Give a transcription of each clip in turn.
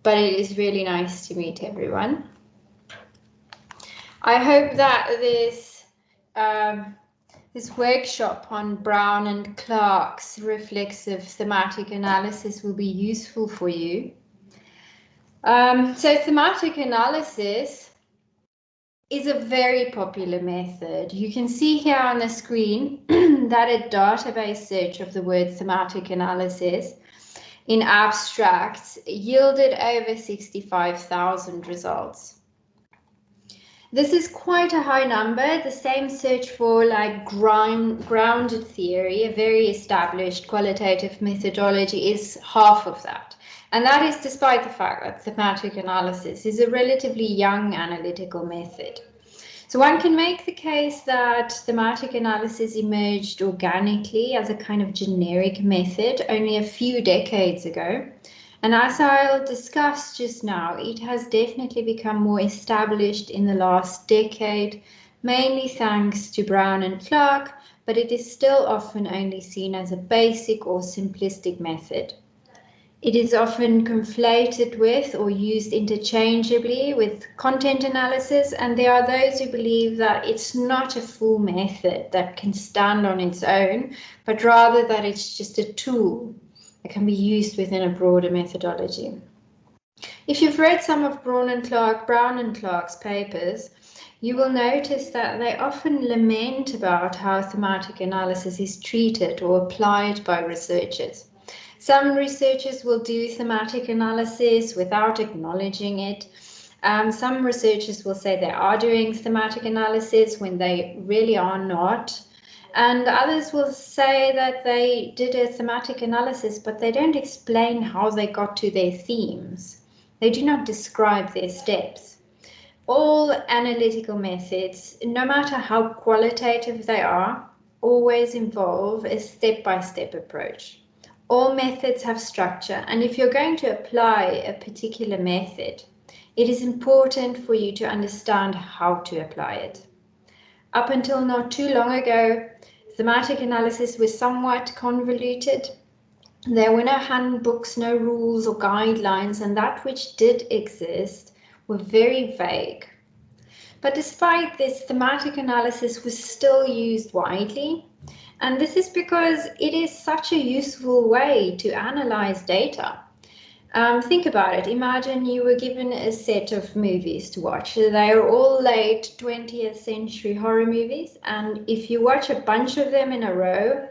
but it is really nice to meet everyone. I hope that this workshop on Braun and Clarke's reflexive thematic analysis will be useful for you. So thematic analysis is a very popular method. You can see here on the screen that a database search of the word thematic analysis in abstracts yielded over 65,000 results. This is quite a high number. The same search for like grounded theory, a very established qualitative methodology, is half of that. And that is despite the fact that thematic analysis is a relatively young analytical method. So one can make the case that thematic analysis emerged organically as a kind of generic method only a few decades ago. And as I'll discuss just now, it has definitely become more established in the last decade, mainly thanks to Braun and Clarke, but it is still often only seen as a basic or simplistic method. It is often conflated with or used interchangeably with content analysis, and there are those who believe that it's not a full method that can stand on its own, but rather that it's just a tool that can be used within a broader methodology. If you've read some of Braun and Clarke's papers, you will notice that they often lament about how thematic analysis is treated or applied by researchers. Some researchers will do thematic analysis without acknowledging it. Some researchers will say they are doing thematic analysis when they really are not. And others will say that they did a thematic analysis, but they don't explain how they got to their themes. They do not describe their steps. All analytical methods, no matter how qualitative they are, always involve a step-by-step approach. All methods have structure, and if you're going to apply a particular method, it is important for you to understand how to apply it. Up until not too long ago, thematic analysis was somewhat convoluted. There were no handbooks, no rules or guidelines, and that which did exist were very vague. But despite this, thematic analysis was still used widely. And this is because it is such a useful way to analyze data. Think about it. Imagine you were given a set of movies to watch. They are all late 20th century horror movies. And if you watch a bunch of them in a row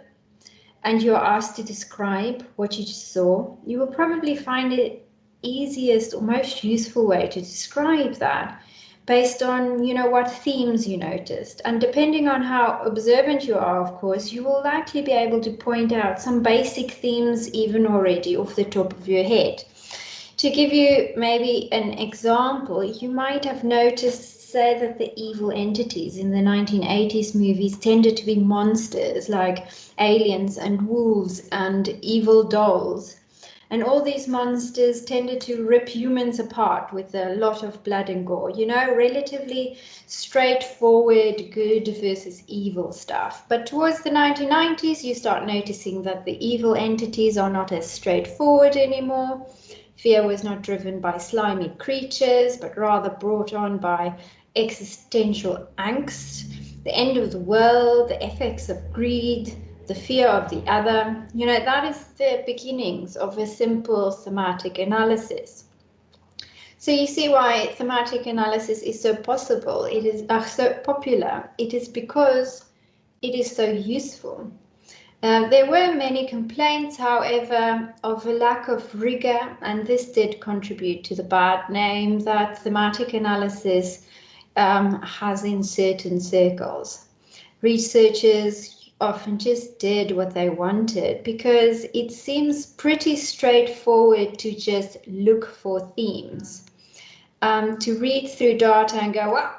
and you're asked to describe what you just saw, you will probably find it easiest or most useful way to describe that based on, what themes you noticed. And depending on how observant you are, of course, you will likely be able to point out some basic themes even already off the top of your head. To give you maybe an example, you might have noticed, say, that the evil entities in the 1980s movies tended to be monsters like aliens and wolves and evil dolls. And all these monsters tended to rip humans apart with a lot of blood and gore, relatively straightforward good versus evil stuff. But towards the 1990s, you start noticing that the evil entities are not as straightforward anymore. Fear was not driven by slimy creatures, but rather brought on by existential angst, the end of the world, the effects of greed, the fear of the other. That is the beginnings of a simple thematic analysis. So you see why thematic analysis is so possible. It is so popular. It is because it is so useful. There were many complaints, however, of a lack of rigor, and this did contribute to the bad name that thematic analysis has in certain circles. Researchers often just did what they wanted because it seems pretty straightforward to just look for themes, to read through data and go, well,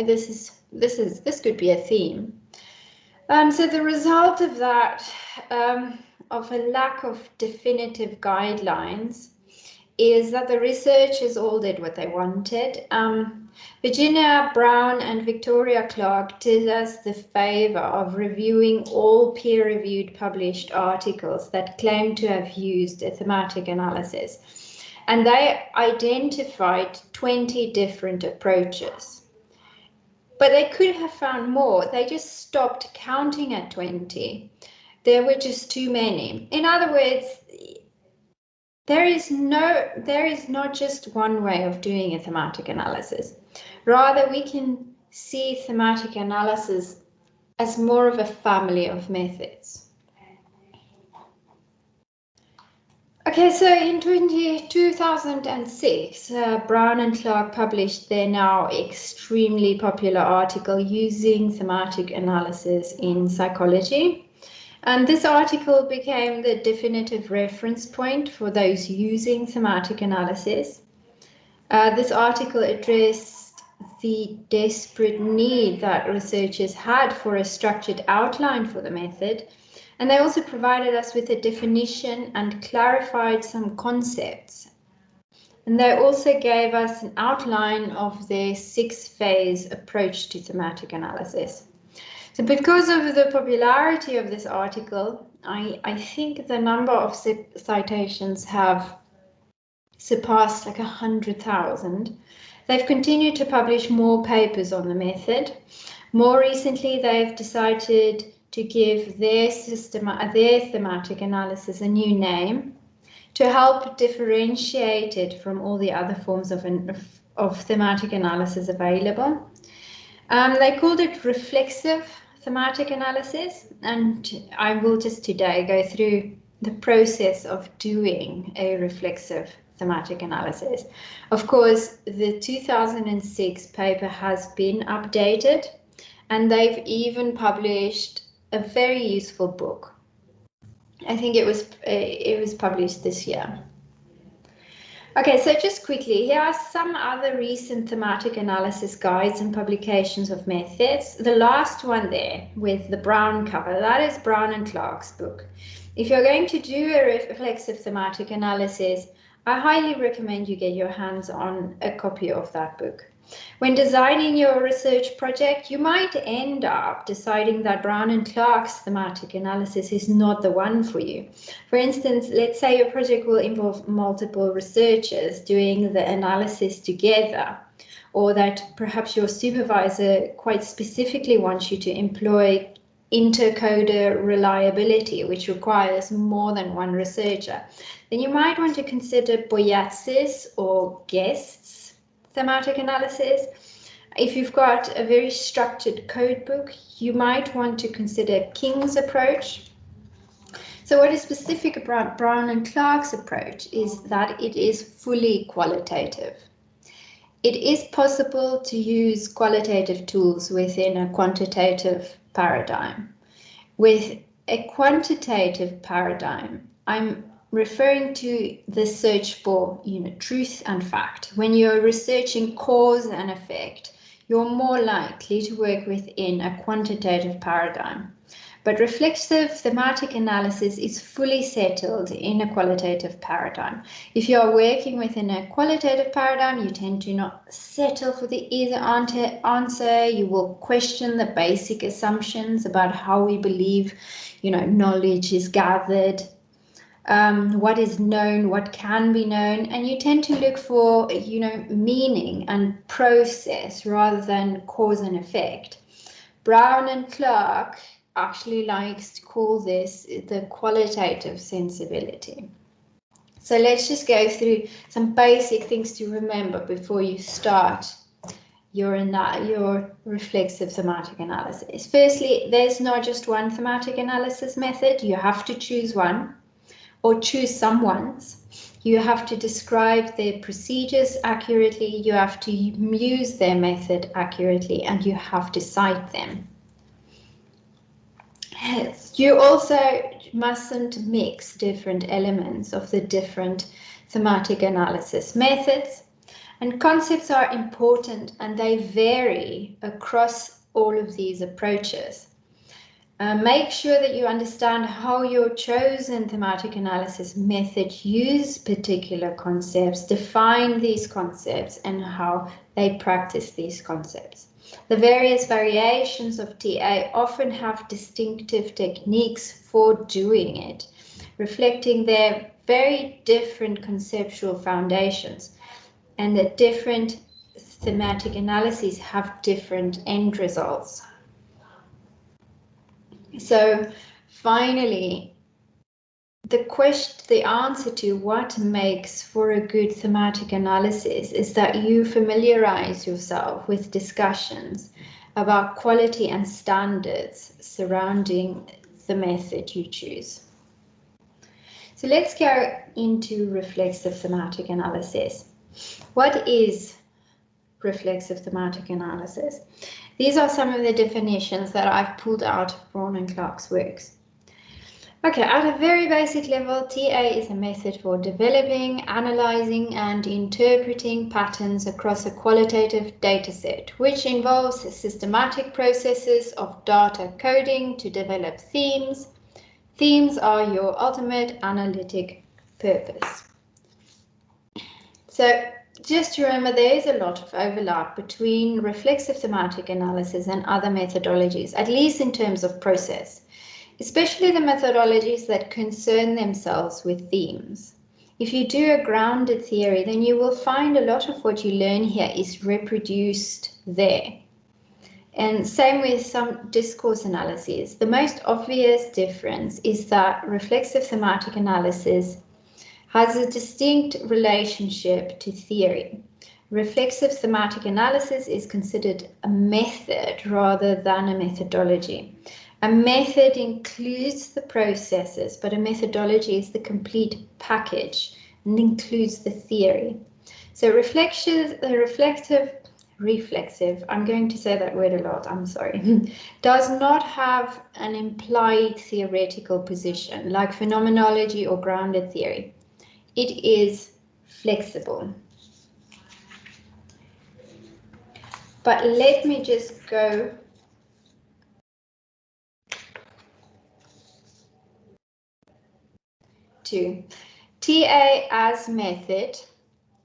this could be a theme. So the result of that, of a lack of definitive guidelines, is that the researchers all did what they wanted. Virginia Braun and Victoria Clarke did us the favor of reviewing all peer-reviewed published articles that claim to have used a thematic analysis. And they identified 20 different approaches. But they could have found more. They just stopped counting at 20. There were just too many. In other words, there is not just one way of doing a thematic analysis. Rather, we can see thematic analysis as more of a family of methods. Okay, so in 2006, Braun and Clark published their now extremely popular article using thematic analysis in psychology. And this article became the definitive reference point for those using thematic analysis. This article addressed the desperate need that researchers had for a structured outline for the method. And they also provided us with a definition and clarified some concepts. And they also gave us an outline of their 6-phase approach to thematic analysis. So because of the popularity of this article, I think the number of citations have surpassed like 100,000. They've continued to publish more papers on the method. More recently, they've decided to give their thematic analysis a new name to help differentiate it from all the other forms of thematic analysis available. They called it reflexive thematic analysis, and I will just today go through the process of doing a reflexive thematic analysis. Of course, the 2006 paper has been updated, and they've even published a very useful book. I think it was published this year. Okay, so just quickly, here are some other recent thematic analysis guides and publications of methods. The last one there with the brown cover, that is Braun and Clark's book. If you're going to do a reflexive thematic analysis, I highly recommend you get your hands on a copy of that book. When designing your research project, you might end up deciding that Braun and Clark's thematic analysis is not the one for you. For instance, let's say your project will involve multiple researchers doing the analysis together, or that perhaps your supervisor quite specifically wants you to employ intercoder reliability, which requires more than one researcher. Then you might want to consider Boyatzis or Guest's thematic analysis. If you've got a very structured code book, you might want to consider King's approach. So what is specific about Braun and Clark's approach is that it is fully qualitative. It is possible to use qualitative tools within a quantitative paradigm. With a quantitative paradigm, I'm referring to the search for truth and fact. When you're researching cause and effect, you're more likely to work within a quantitative paradigm. But reflexive thematic analysis is fully settled in a qualitative paradigm. If you are working within a qualitative paradigm, you tend to not settle for the either answer. You will question the basic assumptions about how we believe, knowledge is gathered. What is known, what can be known, and you tend to look for, meaning and process rather than cause and effect. Braun and Clark actually likes to call this the qualitative sensibility. So let's just go through some basic things to remember before you start your reflexive thematic analysis. Firstly, there's not just one thematic analysis method. You have to choose one, or choose some ones. You have to describe their procedures accurately, you have to use their method accurately, and you have to cite them. You also mustn't mix different elements of the different thematic analysis methods. And concepts are important, and they vary across all of these approaches. Make sure that you understand how your chosen thematic analysis method use particular concepts, define these concepts, and how they practice these concepts. The various variations of TA often have distinctive techniques for doing it, reflecting their very different conceptual foundations, and that different thematic analyses have different end results. So finally, the answer to what makes for a good thematic analysis is that you familiarize yourself with discussions about quality and standards surrounding the method you choose. So let's go into reflexive thematic analysis. What is reflexive thematic analysis? These are some of the definitions that I've pulled out of Braun and Clarke's works. Okay, at a very basic level, TA is a method for developing, analyzing, and interpreting patterns across a qualitative dataset, which involves systematic processes of data coding to develop themes. Themes are your ultimate analytic purpose. So just remember, there is a lot of overlap between reflexive thematic analysis and other methodologies, at least in terms of process, especially the methodologies that concern themselves with themes. If you do a grounded theory, then you will find a lot of what you learn here is reproduced there. And same with some discourse analyses. The most obvious difference is that reflexive thematic analysis has a distinct relationship to theory. Reflexive thematic analysis is considered a method rather than a methodology. A method includes the processes, but a methodology is the complete package and includes the theory. So reflexive, I'm going to say that word a lot, I'm sorry, does not have an implied theoretical position like phenomenology or grounded theory. It is flexible. But let me just go to TA as method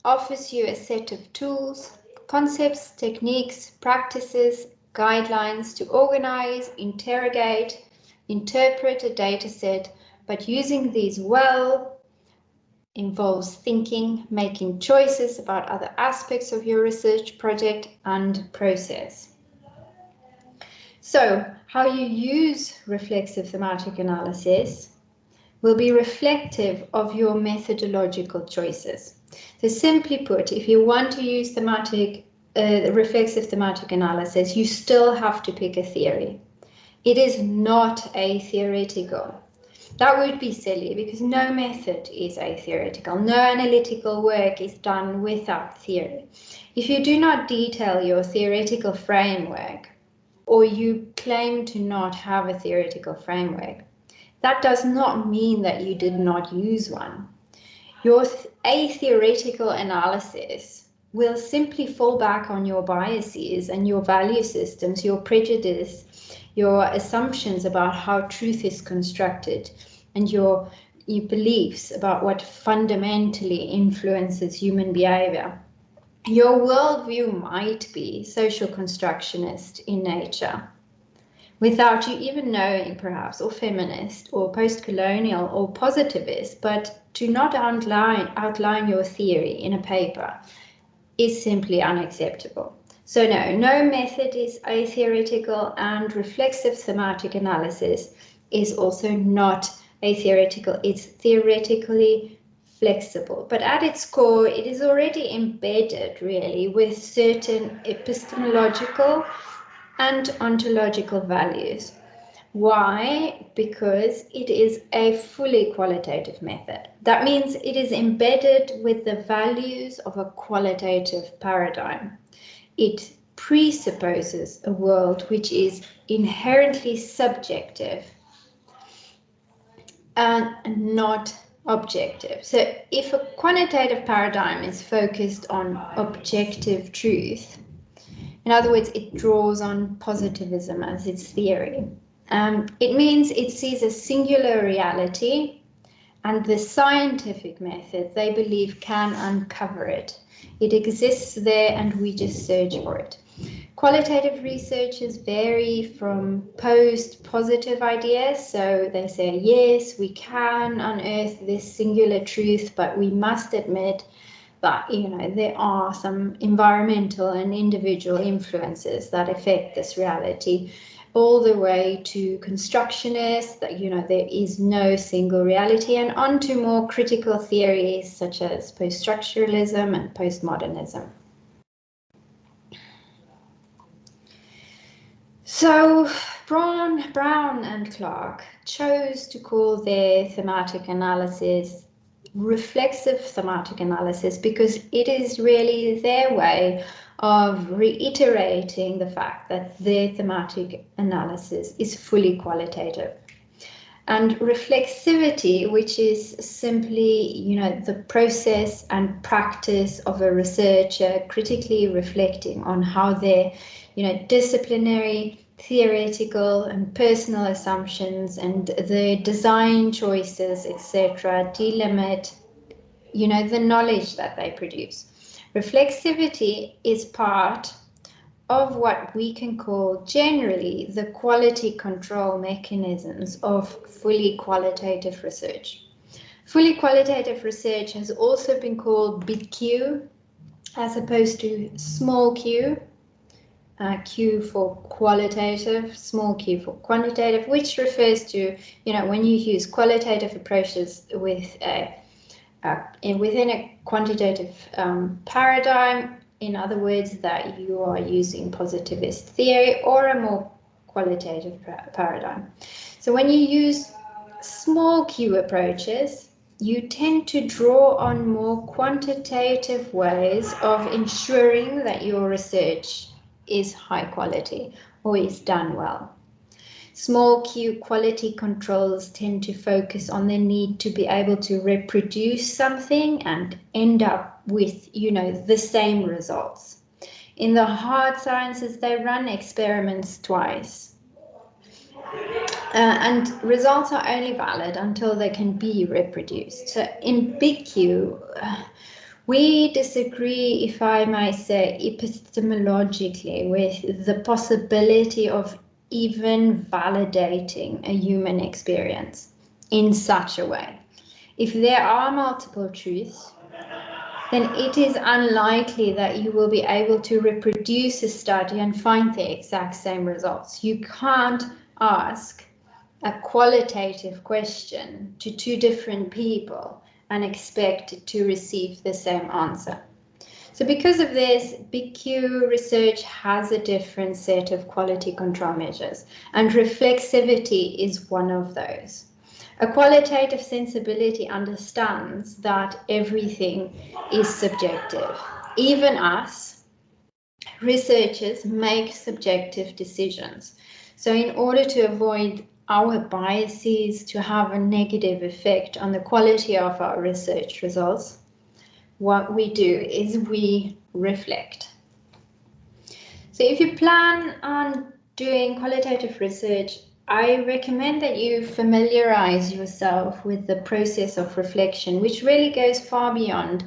offers you a set of tools, concepts, techniques, practices, guidelines to organize, interrogate, interpret a data set, but using these well involves thinking, making choices about other aspects of your research project and process. So, how you use reflexive thematic analysis will be reflective of your methodological choices. So simply put, if you want to use reflexive thematic analysis, you still have to pick a theory. It is not atheoretical. That would be silly because no method is atheoretical. No analytical work is done without theory. If you do not detail your theoretical framework, or you claim to not have a theoretical framework, that does not mean that you did not use one. Your atheoretical analysis will simply fall back on your biases and your value systems, your prejudice, your assumptions about how truth is constructed, and your beliefs about what fundamentally influences human behavior. Your worldview might be social constructionist in nature, without you even knowing, perhaps, or feminist, or post-colonial, or positivist, but to not outline your theory in a paper is simply unacceptable. So no method is atheoretical, and reflexive thematic analysis is also not atheoretical. It's theoretically flexible, but at its core, it is already embedded, really, with certain epistemological and ontological values. Why? Because it is a fully qualitative method. That means it is embedded with the values of a qualitative paradigm. It presupposes a world which is inherently subjective and not objective. So if a quantitative paradigm is focused on objective truth, in other words, it draws on positivism as its theory. It means it sees a singular reality, and the scientific method, they believe, can uncover it. It exists there, and we just search for it. Qualitative researchers vary from post-positive ideas, so they say, yes, we can unearth this singular truth, but we must admit that, you know, there are some environmental and individual influences that affect this reality, all the way to constructionists, that, you know, there is no single reality, and on to more critical theories such as post-structuralism and postmodernism. So Braun and Clark chose to call their thematic analysis reflexive thematic analysis because it is really their way of reiterating the fact that their thematic analysis is fully qualitative. And reflexivity, which is simply, you know, the process and practice of a researcher critically reflecting on how their, you know, disciplinary, theoretical and personal assumptions and the design choices, etc., delimit, you know, the knowledge that they produce. Reflexivity is part of what we can call generally the quality control mechanisms of fully qualitative research. Fully qualitative research has also been called big Q as opposed to small q. Q for qualitative, small q for quantitative, which refers to, you know, when you use qualitative approaches with within a quantitative paradigm. In other words, that you are using positivist theory or a more qualitative paradigm. So when you use small q approaches, you tend to draw on more quantitative ways of ensuring that your research is high quality or is done well. Small q quality controls tend to focus on the need to be able to reproduce something and end up with, you know, the same results. In the hard sciences, they run experiments twice. And results are only valid until they can be reproduced. So in big Q, we disagree, if I may say, epistemologically with the possibility of even validating a human experience in such a way. If there are multiple truths, then it is unlikely that you will be able to reproduce a study and find the exact same results. You can't ask a qualitative question to two different people and expect to receive the same answer. So because of this, big Q research has a different set of quality control measures, and reflexivity is one of those. A qualitative sensibility understands that everything is subjective. Even us, researchers, make subjective decisions. So in order to avoid our biases to have a negative effect on the quality of our research results, what we do is we reflect. So if you plan on doing qualitative research, I recommend that you familiarize yourself with the process of reflection, which really goes far beyond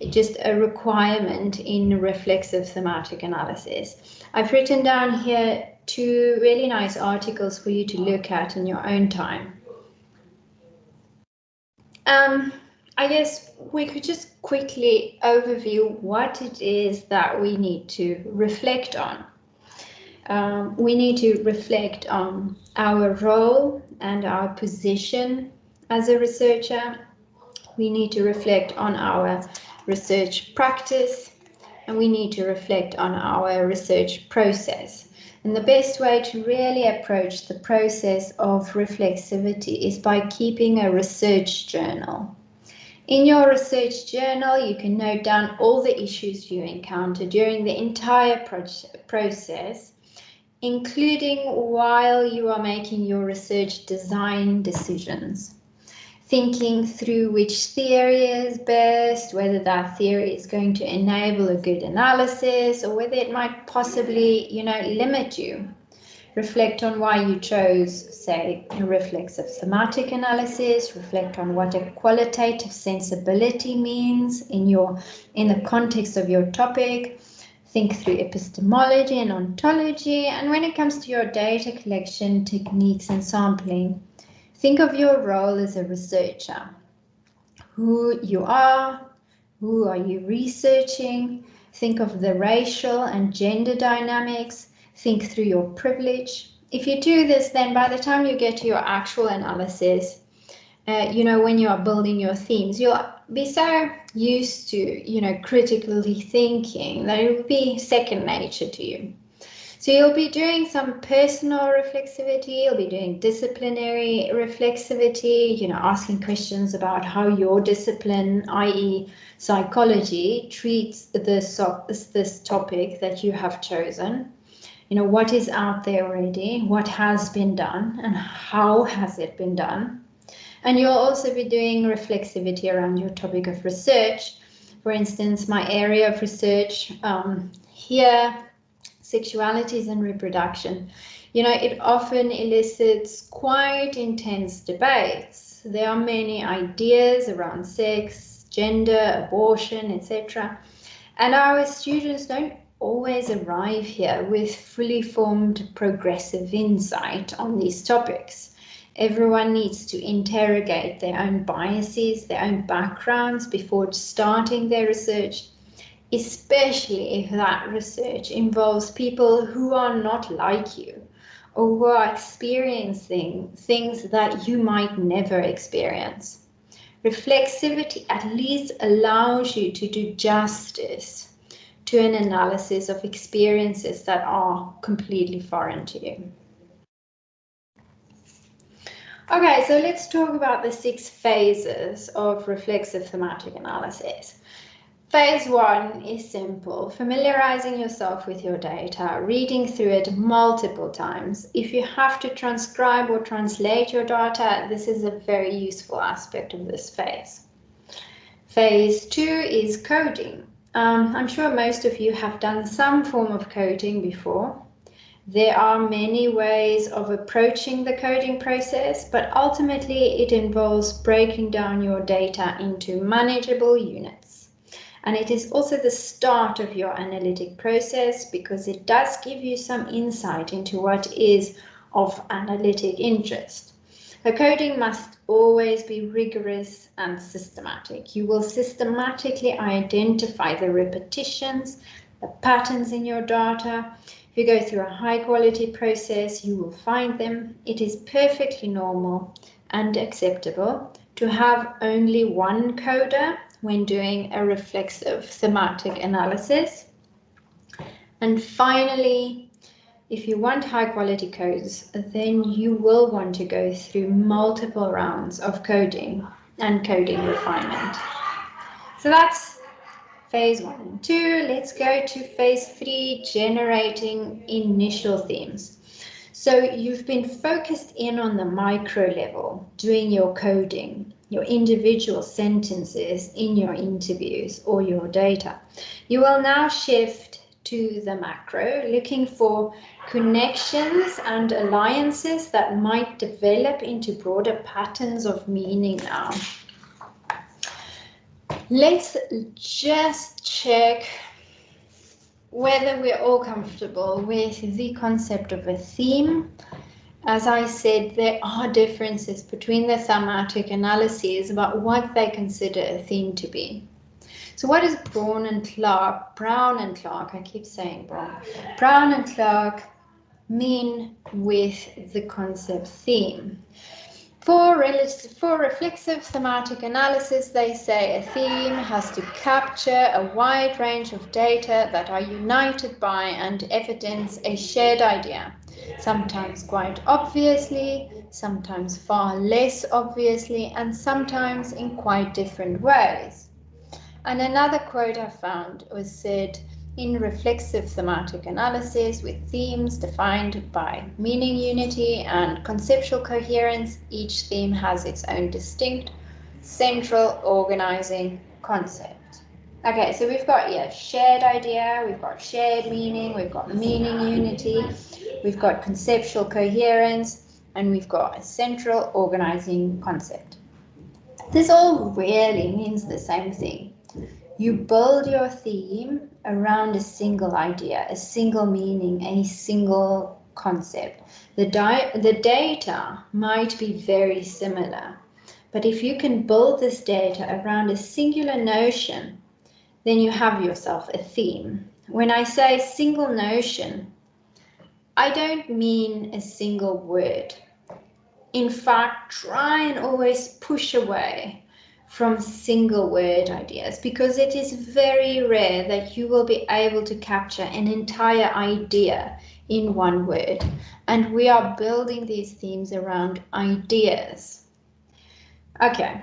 just a requirement in reflexive thematic analysis. I've written down here 2 really nice articles for you to look at in your own time. I guess we could just quickly overview what it is that we need to reflect on. We need to reflect on our role and our position as a researcher. We need to reflect on our research practice, and we need to reflect on our research process. And the best way to really approach the process of reflexivity is by keeping a research journal. In your research journal, you can note down all the issues you encounter during the entire process, including while you are making your research design decisions. Thinking through which theory is best, whether that theory is going to enable a good analysis or whether it might possibly, you know, limit you. Reflect on why you chose, say, a reflexive thematic analysis. Reflect on what a qualitative sensibility means in the context of your topic. Think through epistemology and ontology. And when it comes to your data collection techniques and sampling, think of your role as a researcher. Who you are, who are you researching? Think of the racial and gender dynamics. Think through your privilege. If you do this, then by the time you get to your actual analysis, when you are building your themes, you'll be so used to, critically thinking that it will be second nature to you. So you'll be doing some personal reflexivity, you'll be doing disciplinary reflexivity, asking questions about how your discipline, i.e. psychology, treats this topic that you have chosen. What is out there already, what has been done, and how has it been done. And you'll also be doing reflexivity around your topic of research. For instance, my area of research here, sexualities and reproduction, it often elicits quite intense debates. There are many ideas around sex, gender, abortion, etc. And our students don't always arrive here with fully formed progressive insight on these topics. Everyone needs to interrogate their own biases, their own backgrounds before starting their research, especially if that research involves people who are not like you or who are experiencing things that you might never experience. Reflexivity at least allows you to do justice to an analysis of experiences that are completely foreign to you. Okay, so let's talk about the 6 phases of reflexive thematic analysis. Phase 1 is simple, familiarizing yourself with your data, reading through it multiple times. If you have to transcribe or translate your data, this is a very useful aspect of this phase. Phase 2 is coding. I'm sure most of you have done some form of coding before. There are many ways of approaching the coding process, but ultimately it involves breaking down your data into manageable units. And it is also the start of your analytic process because it does give you some insight into what is of analytic interest. The coding must always be rigorous and systematic. You will systematically identify the repetitions, the patterns in your data. If you go through a high quality process, you will find them. It is perfectly normal and acceptable to have only one coder when doing a reflexive thematic analysis. And finally, if you want high quality codes, then you will want to go through multiple rounds of coding and coding refinement. So that's phase 1 and 2. Let's go to phase 3, generating initial themes. So you've been focused in on the micro level, doing your coding, your individual sentences in your interviews or your data. You will now shift to the macro, looking for connections and alliances that might develop into broader patterns of meaning now. Let's just check whether we're all comfortable with the concept of a theme. As I said, there are differences between the thematic analyses about what they consider a theme to be. So what does Braun and Clark, I keep saying Braun and Clark mean with the concept theme? For reflexive thematic analysis, they say a theme has to capture a wide range of data that are united by and evidence a shared idea, sometimes quite obviously, sometimes far less obviously, and sometimes in quite different ways. And another quote I found was said, in reflexive thematic analysis with themes defined by meaning unity and conceptual coherence, each theme has its own distinct central organizing concept. Okay, so we've got shared idea, we've got shared meaning, we've got meaning unity, we've got conceptual coherence, and we've got a central organizing concept. This all really means the same thing. You build your theme around a single idea, a single meaning, a single concept. The data might be very similar, but if you can build this data around a singular notion, then you have yourself a theme. When I say single notion, I don't mean a single word. In fact, try and always push away from single word ideas, because it is very rare that you will be able to capture an entire idea in one word. And we are building these themes around ideas. Okay.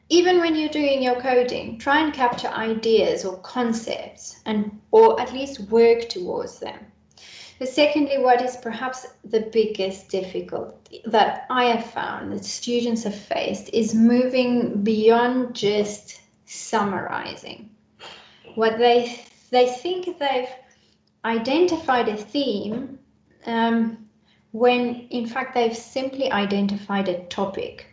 Even when you're doing your coding, try and capture ideas or concepts, or at least work towards them. But secondly, what is perhaps the biggest difficulty that I have found that students have faced is moving beyond just summarizing. What they think they've identified a theme, when in fact they've simply identified a topic.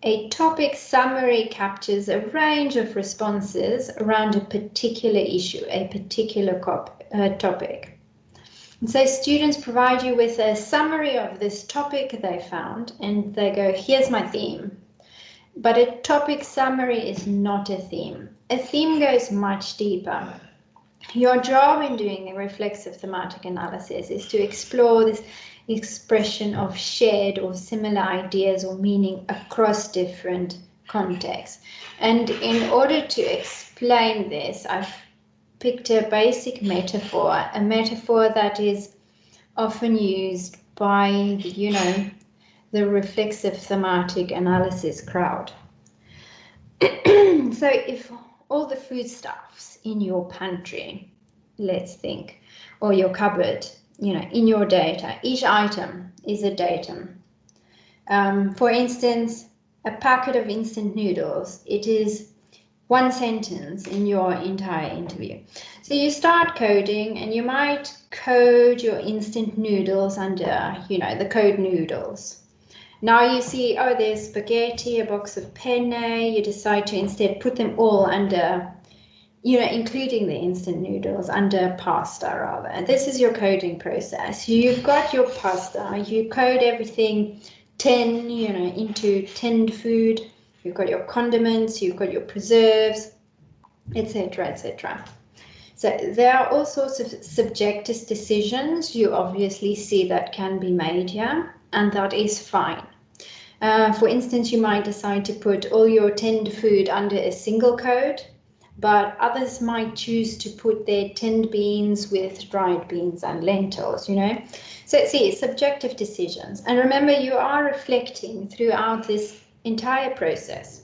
A topic summary captures a range of responses around a particular issue, a particular topic. And so students provide you with a summary of this topic they found, and they go, here's my theme. But a topic summary is not a theme. A theme goes much deeper. Your job in doing a reflexive thematic analysis is to explore this expression of shared or similar ideas or meaning across different contexts. And in order to explain this, I've picked a basic metaphor, a metaphor that is often used by, the reflexive thematic analysis crowd. So if all the foodstuffs in your pantry, let's think, or your cupboard, in your data, each item is a datum. For instance, a packet of instant noodles, it is one sentence in your entire interview. So you start coding, and you might code your instant noodles under, the code noodles. Now you see, oh, there's spaghetti, a box of penne. You decide to instead put them all under, including the instant noodles, under pasta rather. And this is your coding process. You've got your pasta, you code everything into tinned food. You've got your condiments, you've got your preserves, etc., etc. So there are all sorts of subjective decisions you obviously see that can be made here, and that is fine. For instance, you might decide to put all your tinned food under a single code, but others might choose to put their tinned beans with dried beans and lentils, So see, subjective decisions. And remember, you are reflecting throughout this entire process.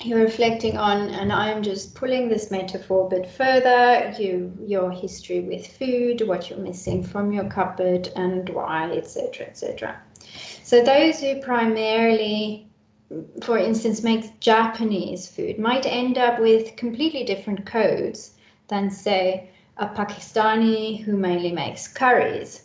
You're reflecting on, and I'm just pulling this metaphor a bit further, your history with food, what you're missing from your cupboard and why, etc., etc. So those who primarily, for instance, make Japanese food might end up with completely different codes than, say, a Pakistani who mainly makes curries.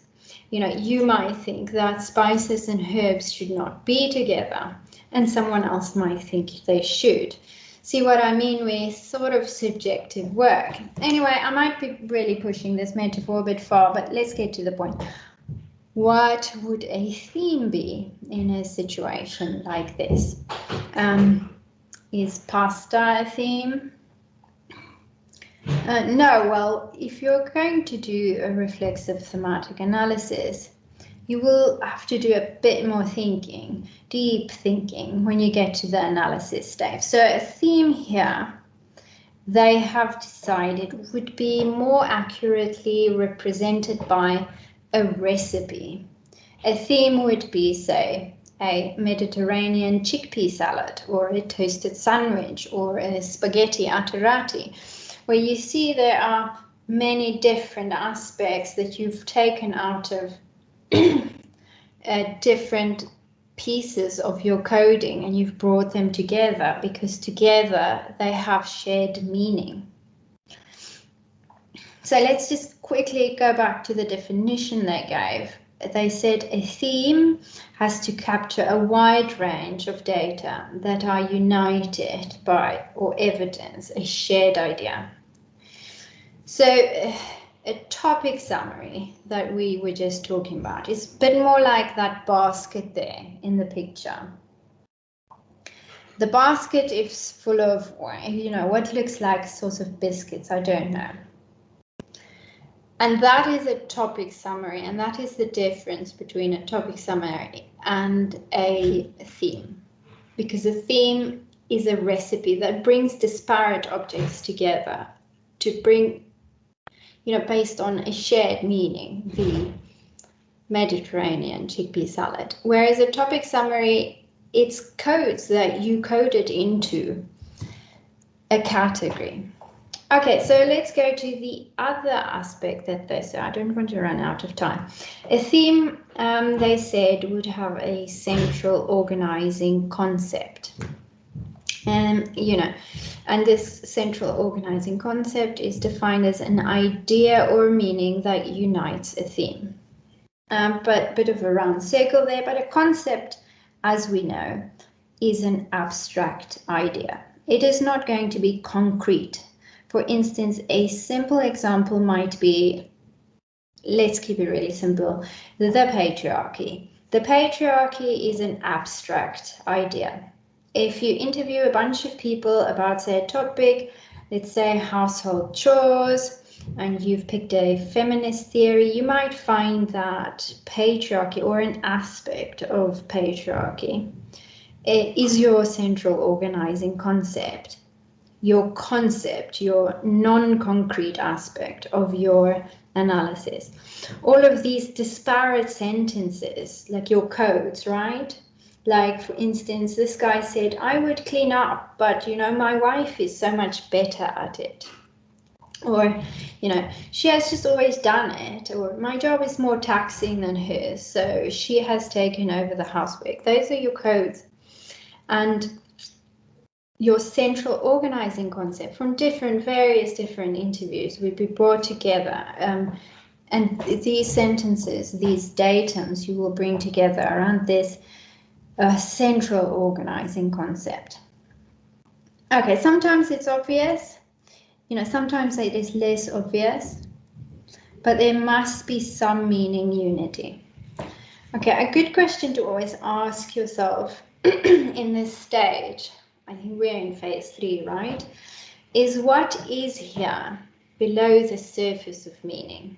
You might think that spices and herbs should not be together, and someone else might think they should. See what I mean with sort of subjective work? Anyway, I might be really pushing this metaphor a bit far, but let's get to the point. What would a theme be in a situation like this? Is pasta a theme? No, well, if you're going to do a reflexive thematic analysis, you will have to do a bit more thinking, deep thinking, when you get to the analysis stage. So a theme here, they have decided, would be more accurately represented by a recipe. A theme would be, say, a Mediterranean chickpea salad, or a toasted sandwich, or a spaghetti atterati, where you see there are many different aspects that you've taken out of different pieces of your coding, and you've brought them together because together they have shared meaning. So let's just quickly go back to the definition they gave. they said a theme has to capture a wide range of data that are united by or evidence a shared idea. So a topic summary that we were just talking about is a bit more like that basket there in the picture. The basket is full of, what looks like sorts of biscuits, I don't know. And that is a topic summary, and that is the difference between a topic summary and a theme. Because a theme is a recipe that brings disparate objects together to bring, based on a shared meaning, the Mediterranean chickpea salad. Whereas a topic summary, it's codes that you coded into a category. Okay, so let's go to the other aspect that they said. I don't want to run out of time. A theme, they said, would have a central organizing concept. And this central organizing concept is defined as an idea or meaning that unites a theme. But a bit of a round circle there, but a concept, as we know, is an abstract idea. It is not going to be concrete. For instance, a simple example might be, let's keep it really simple, the patriarchy. The patriarchy is an abstract idea. If you interview a bunch of people about, say, a topic, let's say household chores, and you've picked a feminist theory, you might find that patriarchy, or an aspect of patriarchy, is your central organizing concept. Your concept, your non-concrete aspect of your analysis. All of these disparate sentences, like your codes, right? Like, for instance, this guy said, I would clean up, but, my wife is so much better at it. Or, she has just always done it. Or, my job is more taxing than hers, so she has taken over the housework. Those are your codes. And your central organizing concept from various different interviews would be brought together. And these sentences, these datums, you will bring together around this central organizing concept. Okay, sometimes it's obvious, sometimes it is less obvious, but there must be some meaning unity. Okay, a good question to always ask yourself in this stage, I think we're in phase 3, right? Is what is here below the surface of meaning?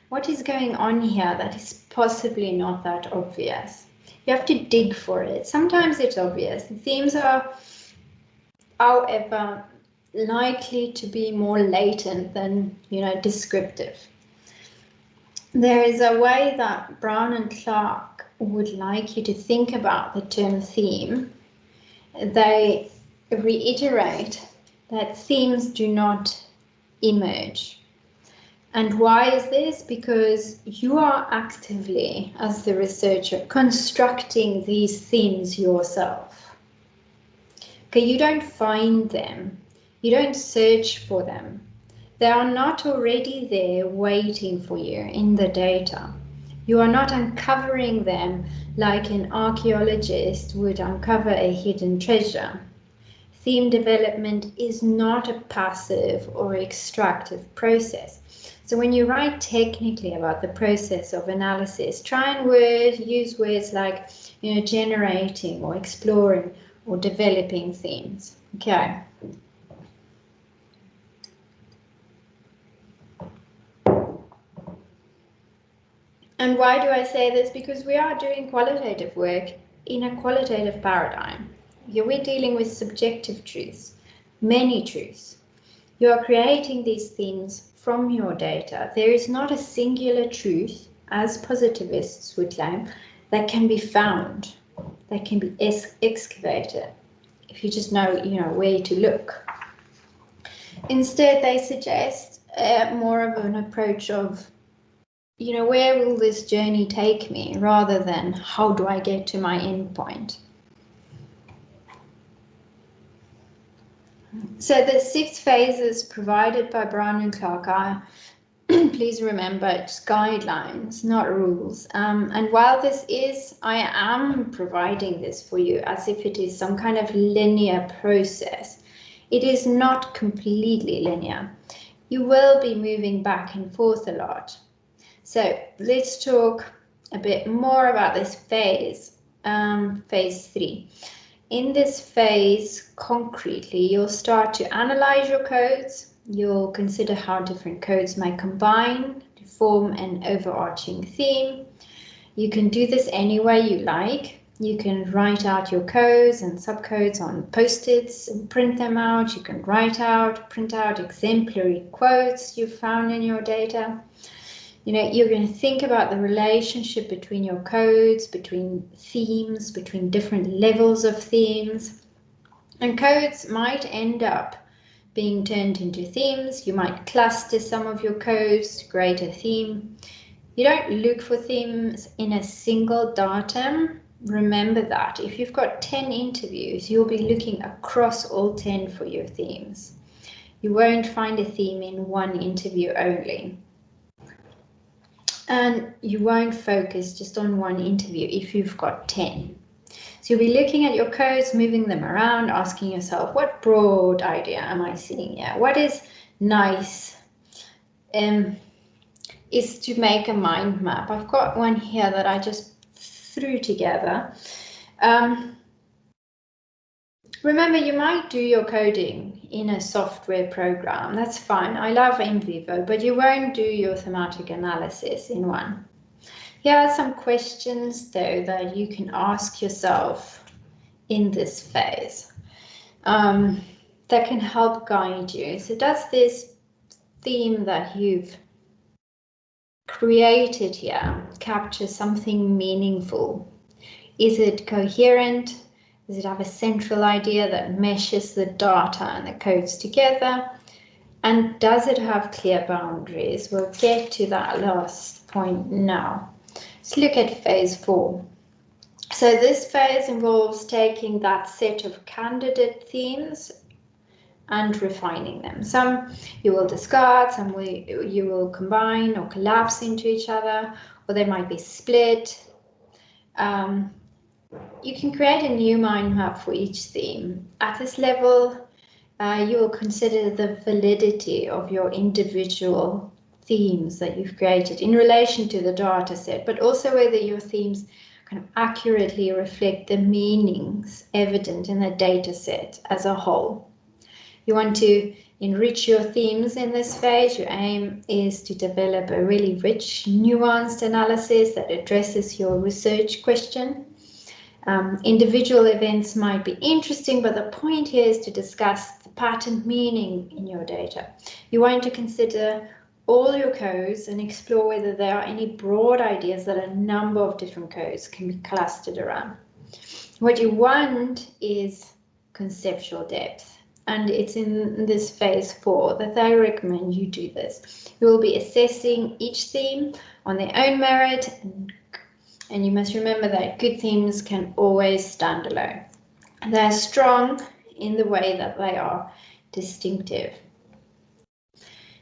What is going on here that is possibly not that obvious? You have to dig for it. Sometimes it's obvious. The themes are, however, likely to be more latent than, descriptive. There is a way that Braun and Clark would like you to think about the term theme. They reiterate that themes do not emerge. And why is this? Because you are actively, as the researcher, constructing these themes yourself. Okay, you don't find them. You don't search for them. They are not already there waiting for you in the data. You are not uncovering them like an archaeologist would uncover a hidden treasure. Theme development is not a passive or extractive process. So when you write technically about the process of analysis, try and use words like, generating or exploring or developing themes. Okay. And why do I say this? Because we are doing qualitative work in a qualitative paradigm. Here we're dealing with subjective truths, many truths. You are creating these themes from your data. There is not a singular truth, as positivists would claim, that can be found, that can be excavated, if you just know, where to look. Instead, they suggest more of an approach of, where will this journey take me, rather than how do I get to my end point. So the 6 phases provided by Braun and Clark are please remember it's guidelines, not rules. And while I am providing this for you as if it is some kind of linear process, it is not completely linear. You will be moving back and forth a lot. So let's talk a bit more about this phase, phase 3. In this phase, concretely, you'll start to analyze your codes. You'll consider how different codes may combine to form an overarching theme. You can do this any way you like. You can write out your codes and subcodes on post-its and print them out. You can print out exemplary quotes you've found in your data. You're going to think about the relationship between your codes, between themes, between different levels of themes. And codes might end up being turned into themes. You might cluster some of your codes to create a theme. You don't look for themes in a single datum. Remember that. If you've got 10 interviews, you'll be looking across all 10 for your themes. You won't find a theme in one interview only. And you won't focus just on one interview if you've got 10. So you'll be looking at your codes, moving them around, asking yourself, what broad idea am I seeing here? What is nice is to make a mind map. I've got one here that I just threw together. Remember, you might do your coding in a software program. That's fine. I love NVivo, but you won't do your thematic analysis in one. Here are some questions, though, that you can ask yourself in this phase that can help guide you. So does this theme that you've created here capture something meaningful? Is it coherent? Does it have a central idea that meshes the data and the codes together? And does it have clear boundaries? We'll get to that last point now. Let's look at phase 4. So this phase involves taking that set of candidate themes and refining them. Some you will discard, some you will combine or collapse into each other, or they might be split. You can create a new mind map for each theme. At this level, you will consider the validity of your individual themes that you've created in relation to the data set, but also whether your themes kind of accurately reflect the meanings evident in the data set as a whole. You want to enrich your themes in this phase. Your aim is to develop a really rich, nuanced analysis that addresses your research question. Individual events might be interesting, but the point here is to discuss the pattern meaning in your data. You want to consider all your codes and explore whether there are any broad ideas that a number of different codes can be clustered around. What you want is conceptual depth, and it's in this phase 4 that I recommend you do this. You will be assessing each theme on their own merit, and you must remember that good themes can always stand alone. They're strong in the way that they are distinctive.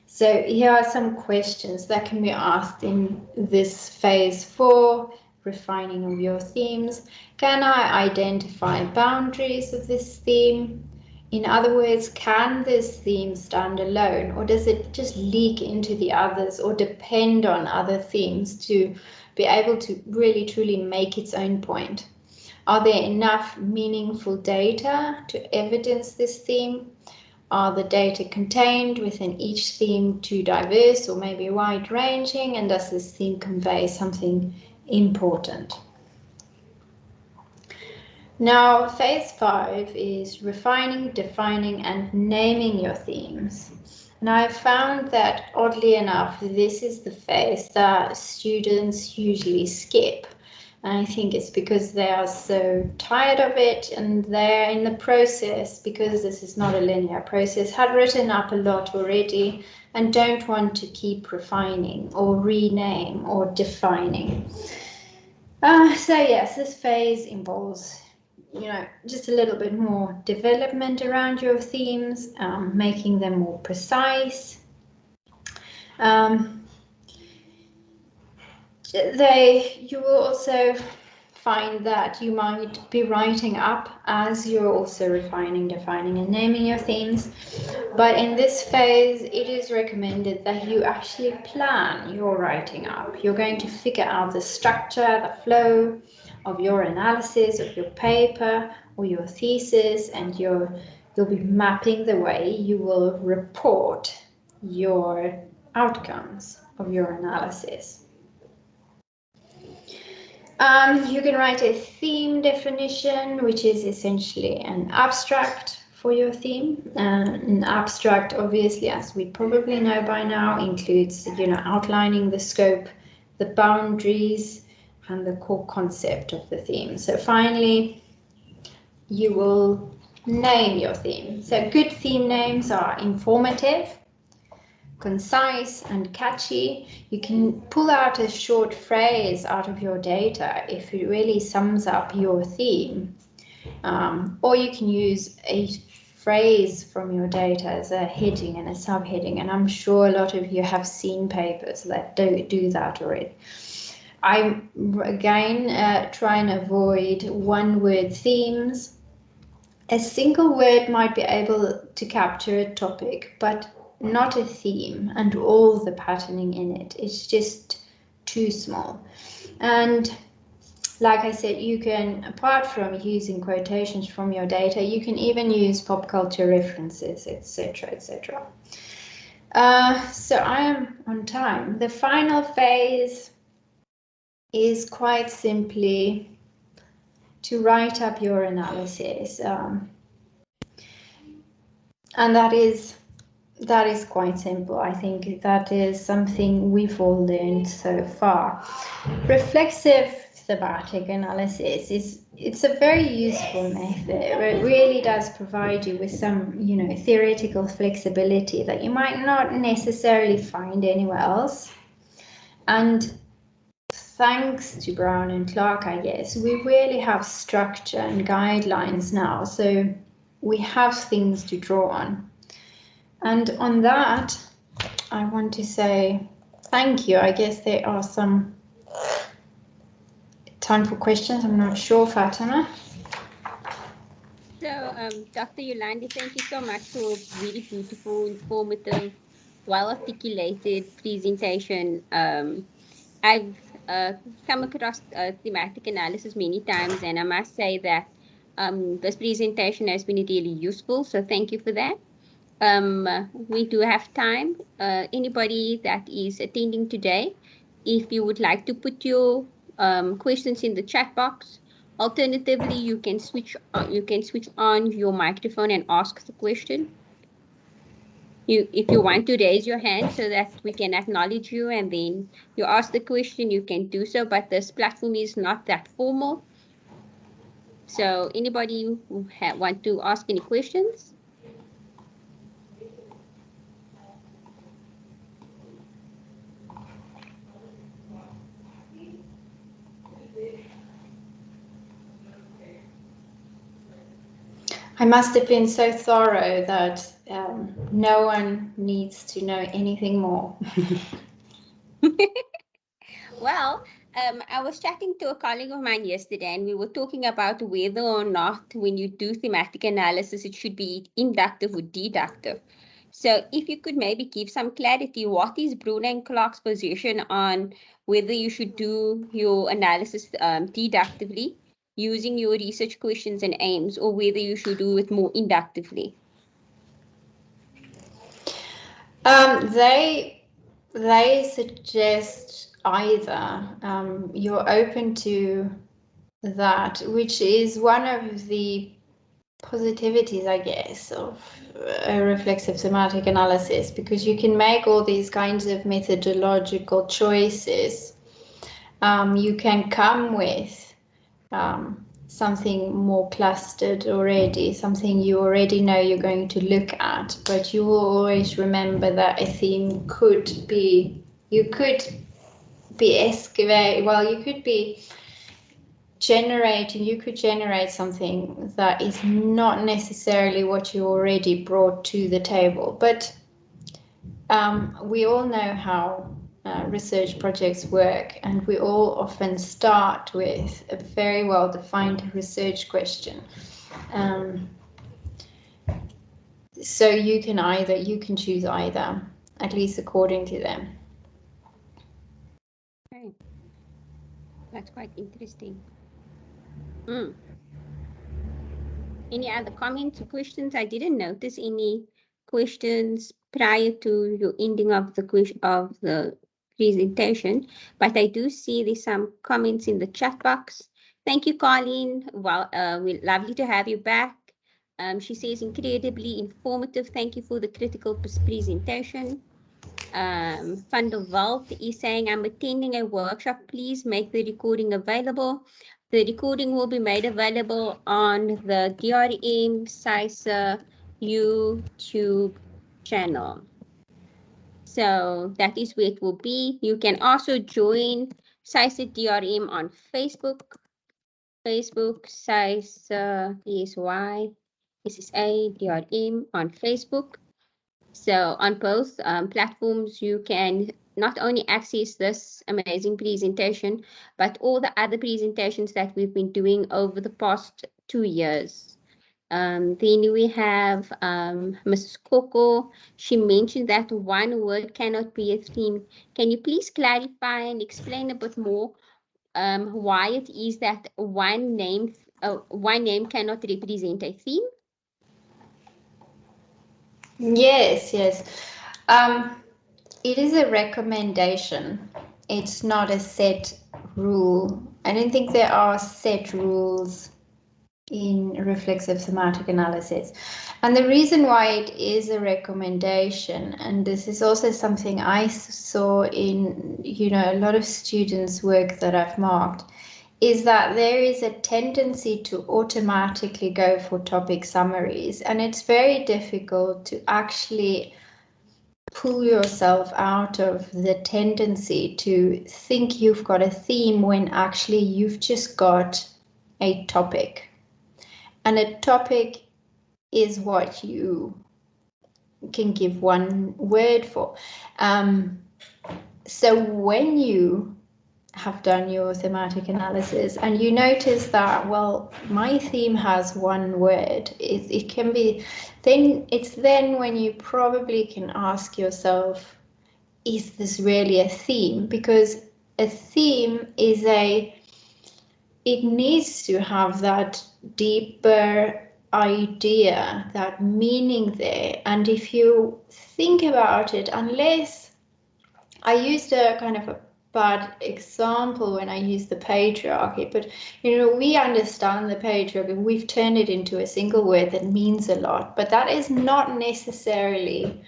So here are some questions that can be asked in this phase 4, refining of your themes. Can I identify boundaries of this theme? In other words, can this theme stand alone, or does it just leak into the others or depend on other themes to be able to really truly make its own point? Are there enough meaningful data to evidence this theme? Are the data contained within each theme too diverse or maybe wide-ranging? And does this theme convey something important? Now, phase 5 is refining, defining, and naming your themes. And I've found that, oddly enough, this is the phase that students usually skip. And I think it's because they are so tired of it, and they're in the process, because this is not a linear process, had written up a lot already and don't want to keep refining or rename or defining. So yes, this phase involves, just a little bit more development around your themes, making them more precise. you will also find that you might be writing up as you're also refining, defining, and naming your themes. But in this phase, it is recommended that you actually plan your writing up. You're going to figure out the structure, the flow of your analysis, of your paper or your thesis, and you'll be mapping the way you will report your outcomes of your analysis. You can write a theme definition, which is essentially an abstract for your theme. An abstract, obviously, as we probably know by now, includes, outlining the scope, the boundaries, and the core concept of the theme. So finally, you will name your theme. So good theme names are informative, concise, and catchy. You can pull out a short phrase out of your data if it really sums up your theme. Or you can use a phrase from your data as a heading and a subheading, and I'm sure a lot of you have seen papers that do that already. I, again, try and avoid one-word themes. A single word might be able to capture a topic, but not a theme and all the patterning in it. It's just too small. And like I said, you can, apart from using quotations from your data, you can even use pop culture references, etc., etc. So I am on time. The final phase is quite simply to write up your analysis. And that is quite simple. I think that is something we've all learned so far. Reflexive thematic analysis it's a very useful method. It really does provide you with some, theoretical flexibility that you might not necessarily find anywhere else. And thanks to Braun and Clark, I guess, we really have structure and guidelines now. So we have things to draw on. And on that, I want to say thank you. I guess there are some time for questions. I'm not sure, Fatima. So, Dr. Ulandi, thank you so much for a really beautiful, informative, well-articulated presentation. I've come across thematic analysis many times, and I must say that this presentation has been really useful. So thank you for that. We do have time. Anybody that is attending today, if you would like to put your questions in the chat box. Alternatively, you can switch on your microphone and ask the question. If you want to raise your hand so that we can acknowledge you and then you ask the question, you can do so, but this platform is not that formal. So anybody who want to ask any questions? I must have been so thorough that no one needs to know anything more. Well, I was chatting to a colleague of mine yesterday, and we were talking about whether or not when you do thematic analysis, it should be inductive or deductive. So if you could maybe give some clarity, what is Braun and Clark's position on whether you should do your analysis deductively using your research questions and aims, or whether you should do it more inductively? They suggest either. You're open to that, which is one of the positivities, I guess, of a reflexive thematic analysis, because you can make all these kinds of methodological choices. You can come with something more clustered already, something you already know you're going to look at, but you will always remember that a theme could be, you could be generate something that is not necessarily what you already brought to the table. But we all know how research projects work, and we all often start with a very well-defined research question. So you can choose either, at least according to them. Okay, that's quite interesting. Any other comments or questions? I didn't notice any questions prior to your ending of the presentation, but I do see there's some comments in the chat box. Thank you, Colleen. Well, we're lovely to have you back. She says incredibly informative. Thank you for the critical presentation. Van der Walt is saying, I'm attending a workshop. Please make the recording available. The recording will be made available on the DRM CISA YouTube channel. So that is where it will be. You can also join CISA DRM on Facebook. Facebook CISA DSY SSA DRM on Facebook. So on both platforms, you can not only access this amazing presentation, but all the other presentations that we've been doing over the past 2 years. Then we have Mrs. Coco. She mentioned that one word cannot be a theme. Can you please clarify and explain a bit more why it is that one name cannot represent a theme? Yes. It is a recommendation. It's not a set rule. I don't think there are set rules in reflexive thematic analysis. And the reason why it is a recommendation, and this is also something I saw in, a lot of students' work that I've marked, is that there is a tendency to automatically go for topic summaries, and it's very difficult to actually pull yourself out of the tendency to think you've got a theme when actually you've just got a topic. And a topic is what you can give one word for. So when you have done your thematic analysis and you notice that, well, my theme has one word, it can be, then it's then when you probably can ask yourself, is this really a theme? Because a theme is it needs to have that deeper idea, that meaning there. And if you think about it, unless I used a kind of a bad example when I used the patriarchy, but we understand the patriarchy, we've turned it into a single word that means a lot, but that is not necessarily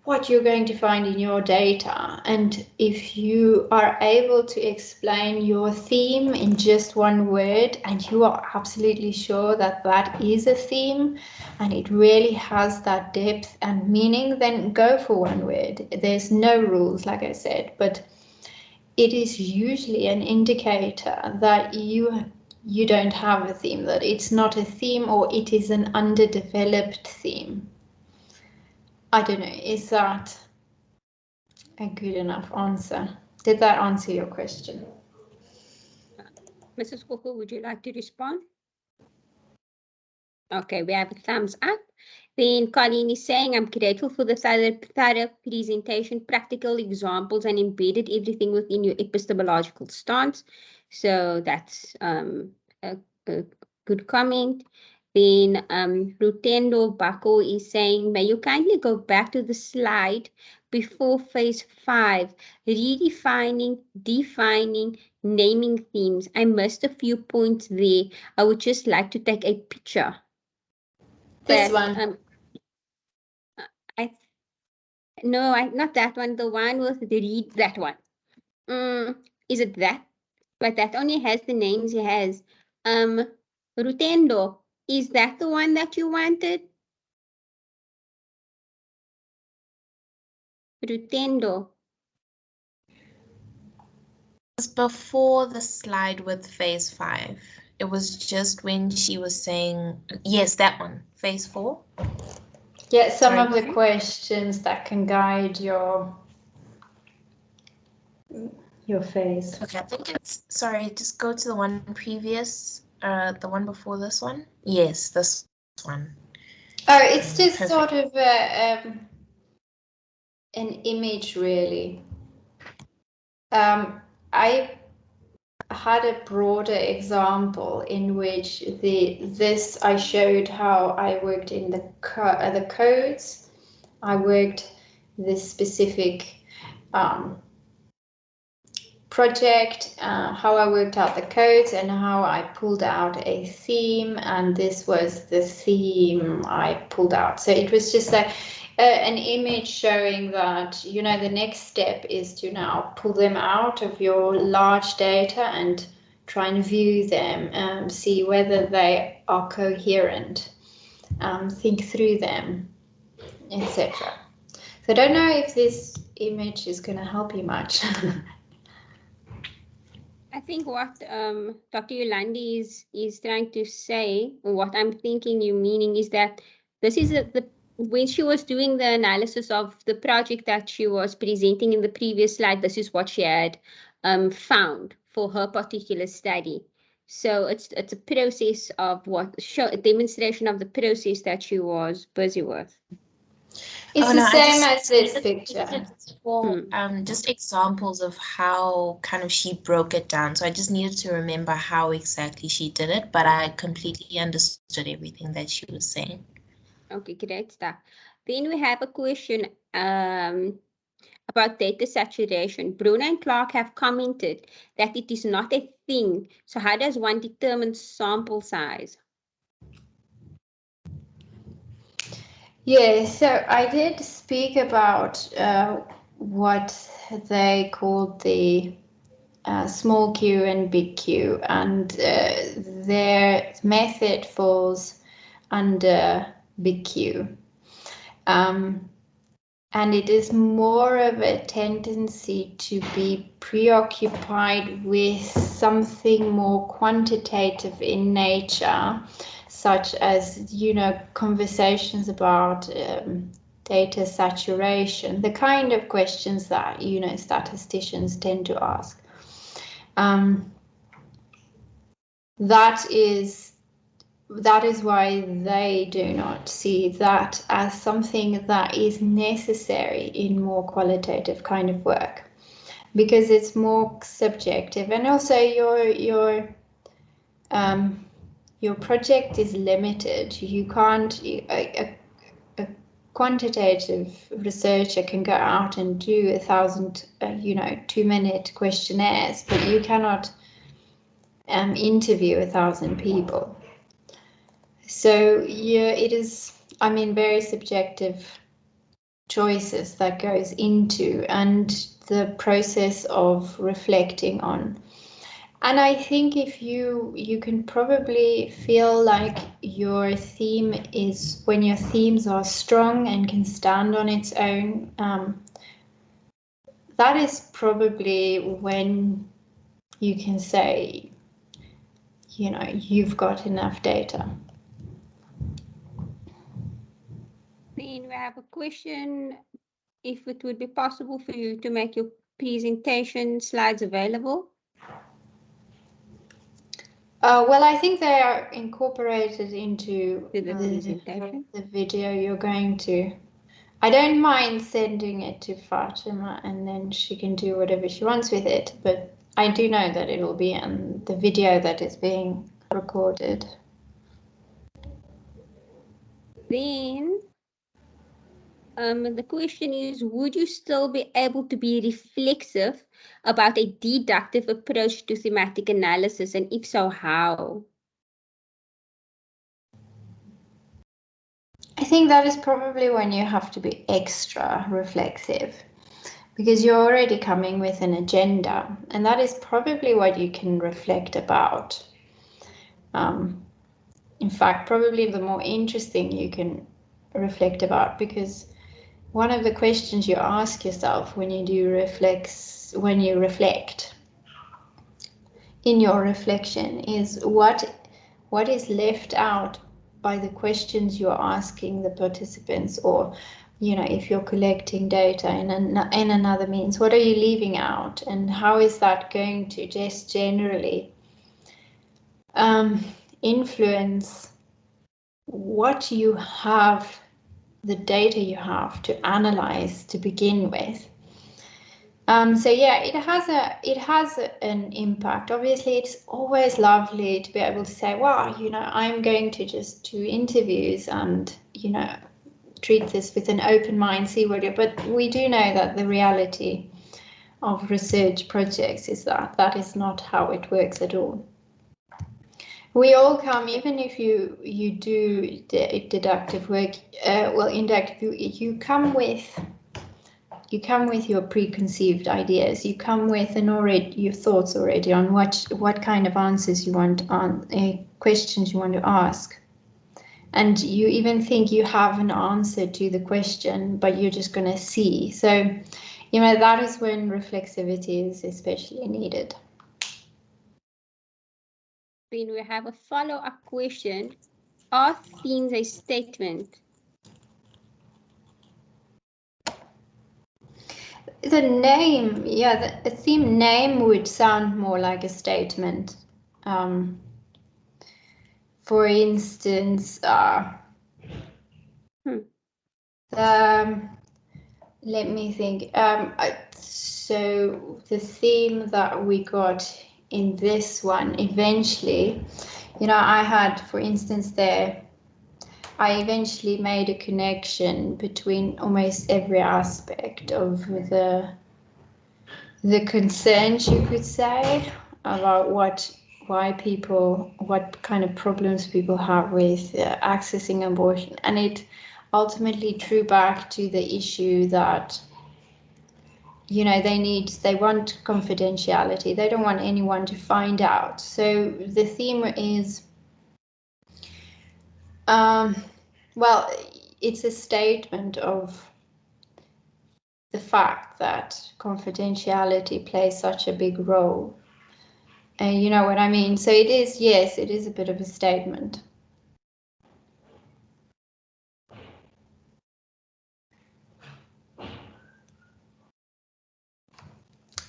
what you're going to find in your data. And if you are able to explain your theme in just one word, and you are absolutely sure that that is a theme and it really has that depth and meaning, then go for one word. There's no rules, like I said, but it is usually an indicator that you don't have a theme, that it's not a theme, or it is an underdeveloped theme. I don't know, is that a good enough answer? Did that answer your question? Mrs. Coco, would you like to respond? Okay, we have a thumbs up. Then Colleen is saying, I'm grateful for the thorough presentation, practical examples, and embedded everything within your epistemological stance. So that's a good comment. Then Rutendo Bako is saying, may you kindly go back to the slide before phase 5, redefining, defining, naming themes. I missed a few points there. I would just like to take a picture. This one. Not that one. The one with the read, that one. Is it that? But that only has the names he has. Rutendo, is that the one that you wanted? Rutendo. It was before the slide with phase 5. It was just when she was saying, yes, that one, phase 4. Yeah, some of the questions that can guide your your face. Okay, I think it's, sorry, just go to the one previous, the one before this one. Yes, this one. Oh, it's just Perfect. sort of an image, really. I had a broader example in which I showed how I worked in the codes. I worked this specific project, how I worked out the codes and how I pulled out a theme, and this was the theme I pulled out. So it was just like an image showing that, you know, the next step is to now pull them out of your large data and try and view them and see whether they are coherent, think through them, etc. So I don't know if this image is going to help you much. I think what Dr. Ulandi is trying to say, or what I'm thinking you meaning, is that this is when she was doing the analysis of the project that she was presenting in the previous slide, this is what she had found for her particular study. So it's a process of a demonstration of the process that she was busy with. It's the same as this picture. For just examples of how kind of she broke it down. So I just needed to remember how exactly she did it, but I completely understood everything that she was saying. Okay, great stuff. Then we have a question about data saturation. Braun and Clark have commented that it is not a thing. So how does one determine sample size? Yeah, so I did speak about what they called the small q and big Q, and their method falls under big Q. And it is more of a tendency to be preoccupied with something more quantitative in nature, such as, you know, conversations about data saturation, the kind of questions that, you know, statisticians tend to ask. That is why they do not see that as something that is necessary in more qualitative kind of work, because it's more subjective, and also your project is limited. You can't, a quantitative researcher can go out and do 1,000 2-minute questionnaires, but you cannot interview 1,000 people. So yeah, it is, I mean, very subjective choices that goes into and the process of reflecting on. And I think if you can probably feel like your theme is, when your themes are strong and can stand on its own, that is probably when you can say, you know, you've got enough data. Then we have a question, if it would be possible for you to make your presentation slides available. Well, I think they are incorporated into the video you're going to. I don't mind sending it to Fatima and then she can do whatever she wants with it, but I do know that it will be on the video that is being recorded. Then the question is, would you still be able to be reflexive about a deductive approach to thematic analysis, and if so, how? I think that is probably when you have to be extra reflexive, because you're already coming with an agenda, and that is probably what you can reflect about. In fact, probably the more interesting you can reflect about, because one of the questions you ask yourself when you reflect in your reflection is what is left out by the questions you're asking the participants, or if you're collecting data in another means, what are you leaving out, and how is that going to just generally influence what you have, the data you have to analyze to begin with. So yeah, it has an impact. Obviously, it's always lovely to be able to say, well, I'm going to just do interviews and, treat this with an open mind, see what but we do know that the reality of research projects is that is not how it works at all. We all come, even if you do deductive work, inductive, you come with your preconceived ideas. You come with your thoughts already on what kind of answers you want on questions you want to ask. And you even think you have an answer to the question, but you're just going to see. So, that is when reflexivity is especially needed. Then we have a follow-up question. Are themes a statement? The name, yeah, the theme name would sound more like a statement. For instance, let me think. So the theme that we got in this one, eventually, I had, for instance, I eventually made a connection between almost every aspect of the concerns, you could say, about what kind of problems people have with accessing abortion, and it ultimately drew back to the issue that they want confidentiality. They don't want anyone to find out. So the theme is well, it's a statement of the fact that confidentiality plays such a big role. You know what I mean? So it is, yes, it is a bit of a statement.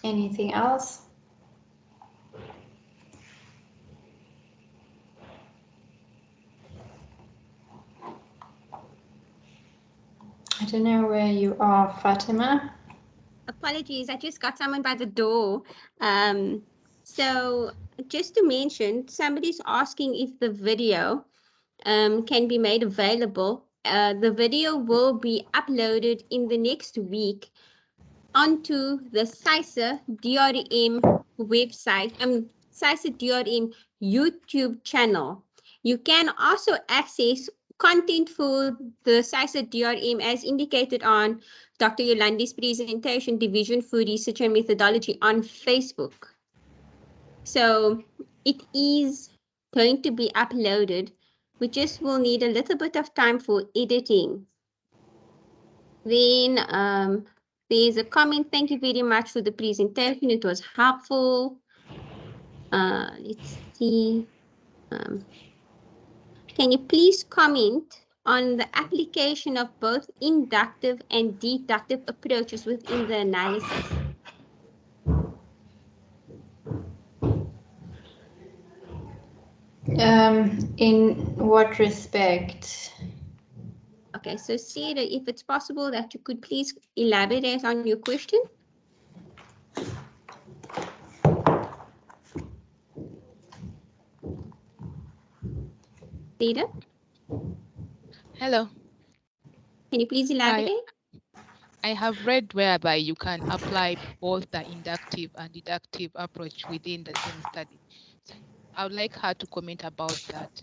Anything else? I don't know where you are, Fatima. Apologies, I just got someone by the door. So just to mention, somebody's asking if the video can be made available. The video will be uploaded in the next week onto the CISA DRM website, CISA DRM YouTube channel. You can also access content for the CISA DRM as indicated on Dr. Ulandi's presentation, Division for Research and Methodology on Facebook. So it is going to be uploaded. We just will need a little bit of time for editing. Then there's a comment. Thank you very much for the presentation. It was helpful. Let's see. Can you please comment on the application of both inductive and deductive approaches within the analysis? In what respect? Okay, so Sarah, if it's possible that you could please elaborate on your question. Sarah? Hello. Can you please elaborate? I have read whereby you can apply both the inductive and deductive approach within the same study. So I would like her to comment about that.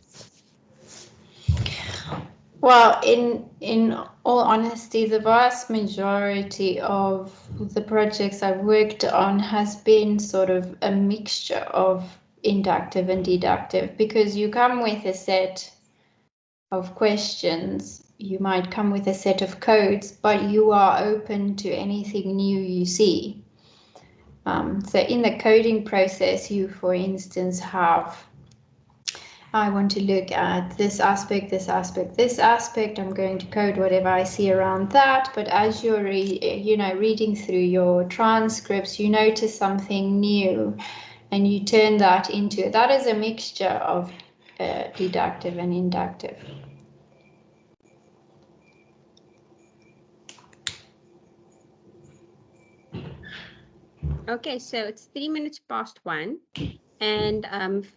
Well, in all honesty, the vast majority of the projects I've worked on has been sort of a mixture of inductive and deductive, because you come with a set of questions, you might come with a set of codes, but you are open to anything new you see. So in the coding process, you, for instance, have I want to look at this aspect, this aspect, this aspect. I'm going to code whatever I see around that. But as you're, reading through your transcripts, you notice something new, and you turn that into it. That is a mixture of deductive and inductive. Okay, so it's 3 minutes past 1. And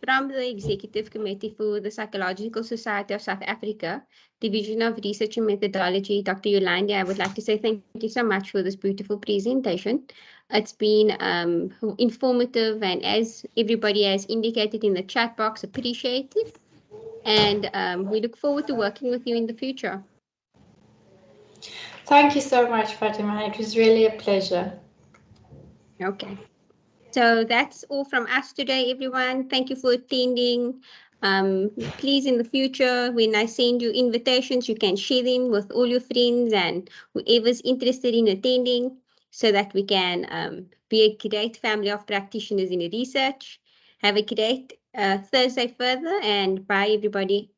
from the Executive Committee for the Psychological Society of South Africa, Division of Research and Methodology, Dr. Ulandi, I would like to say thank you so much for this beautiful presentation. It's been informative, and as everybody has indicated in the chat box, appreciated. And we look forward to working with you in the future. Thank you so much, Fatima. It was really a pleasure. Okay. So that's all from us today, everyone. Thank you for attending. Please, in the future, when I send you invitations, you can share them with all your friends and whoever's interested in attending, so that we can be a great family of practitioners in research. Have a great Thursday further, and bye, everybody.